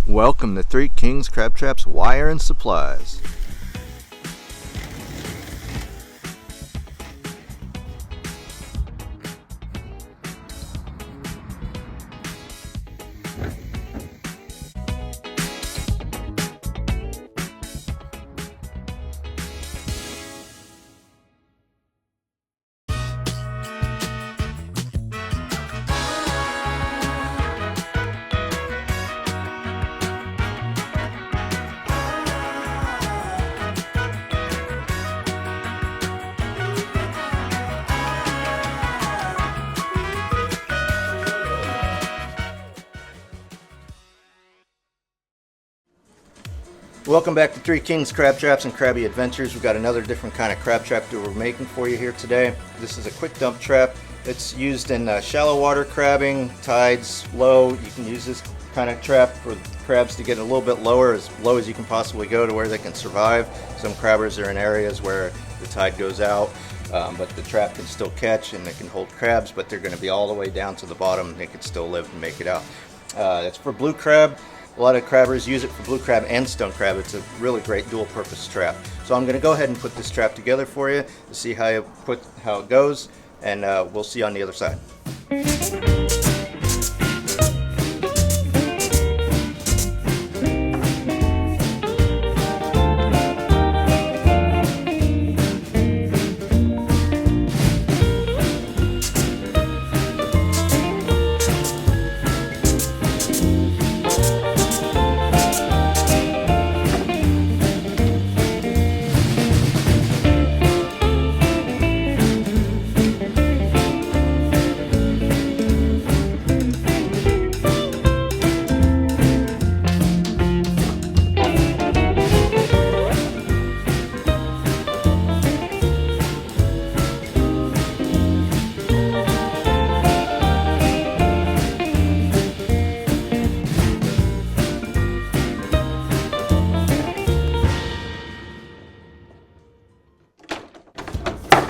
Welcome to Three Kings Crab Traps Wire and Supplies. Welcome back to Three Kings Crab Traps and Crabby Adventures. We've got another different kind of crab trap that we're making for you here today. This is a quick dump trap. It's used in shallow water crabbing, tides low. You can use this kind of trap for crabs to get a little bit lower, as low as you can possibly go to where they can survive. Some crabbers are in areas where the tide goes out, but the trap can still catch and it can hold crabs, but they're going to be all the way down to the bottom and they can still live and make it out. It's for blue crab. A lot of crabbers use it for blue crab and stone crab. It's a really great dual purpose trap. So I'm going to go ahead and put this trap together for you to see how it goes, and we'll see you on the other side.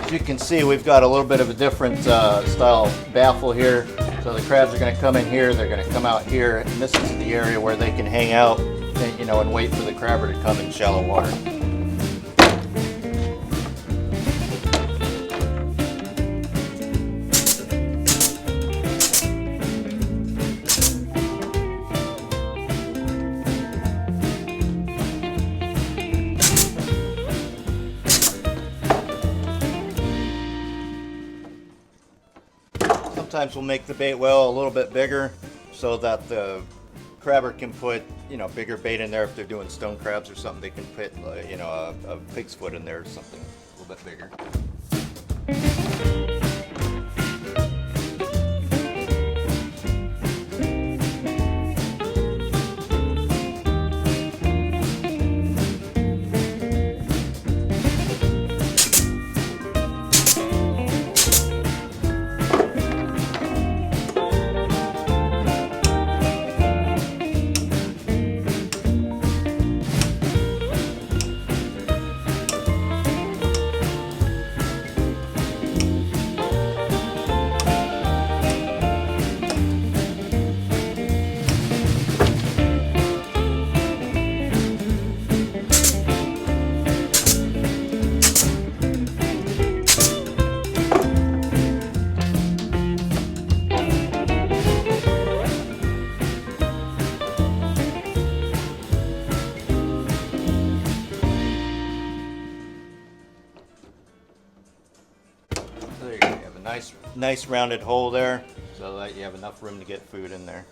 As you can see, we've got a little bit of a different style baffle here. So the crabs are going to come in here, they're going to come out here, and this is the area where they can hang out, and wait for the crabber to come in shallow water. Sometimes we'll make the bait well a little bit bigger so that the crabber can put, bigger bait in there. If they're doing stone crabs or something, they can put, a pig's foot in there or something a little bit bigger. There you go. You have a nice rounded hole there so that you have enough room to get food in there.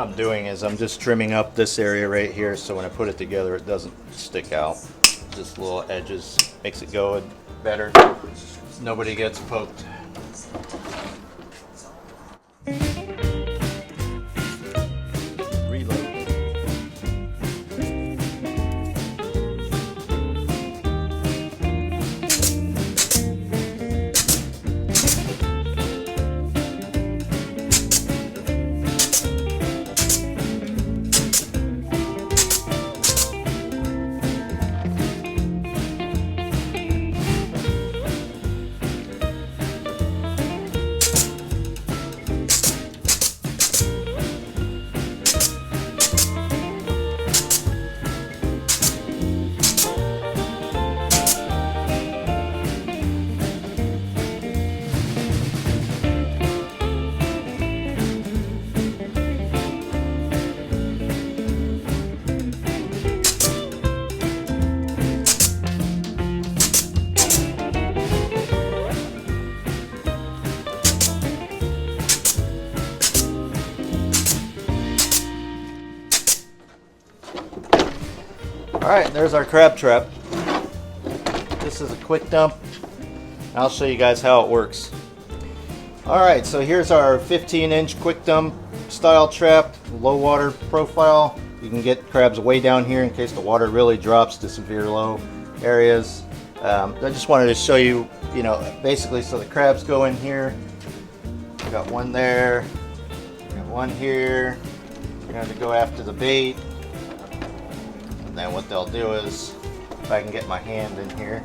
I'm doing is I'm just trimming up this area right here so when I put it together it doesn't stick out. Just little edges makes it go better. Nobody gets poked. Reload. Alright, there's our crab trap. This is a quick dump. I'll show you guys how it works. Alright, so here's our 15-inch quick dump style trap, low water profile. You can get crabs way down here in case the water really drops to severe low areas. I just wanted to show you, basically, so the crabs go in here. We got one there, got one here. We're going to go after the bait. And then what they'll do is, if I can get my hand in here,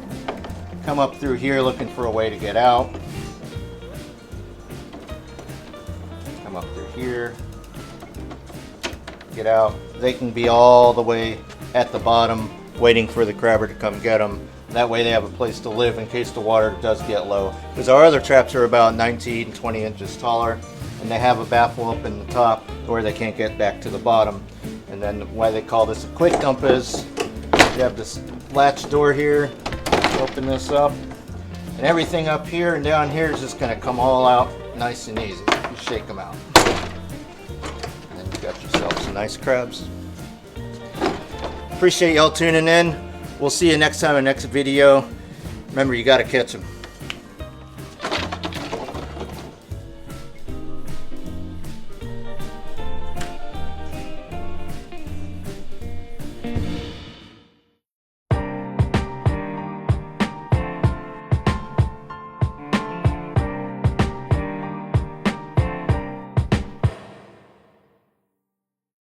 come up through here looking for a way to get out. Come up through here, get out. They can be all the way at the bottom waiting for the crabber to come get them. That way they have a place to live in case the water does get low. Because our other traps are about 19, 20 inches taller, and they have a baffle up in the top where they can't get back to the bottom. And then why they call this a quick dump is you have this latch door here, open this up, and everything up here and down here is just going to come all out nice and easy. You shake them out. And then you've got yourself some nice crabs. Appreciate y'all tuning in. We'll see you next time in the next video. Remember, you got to catch them.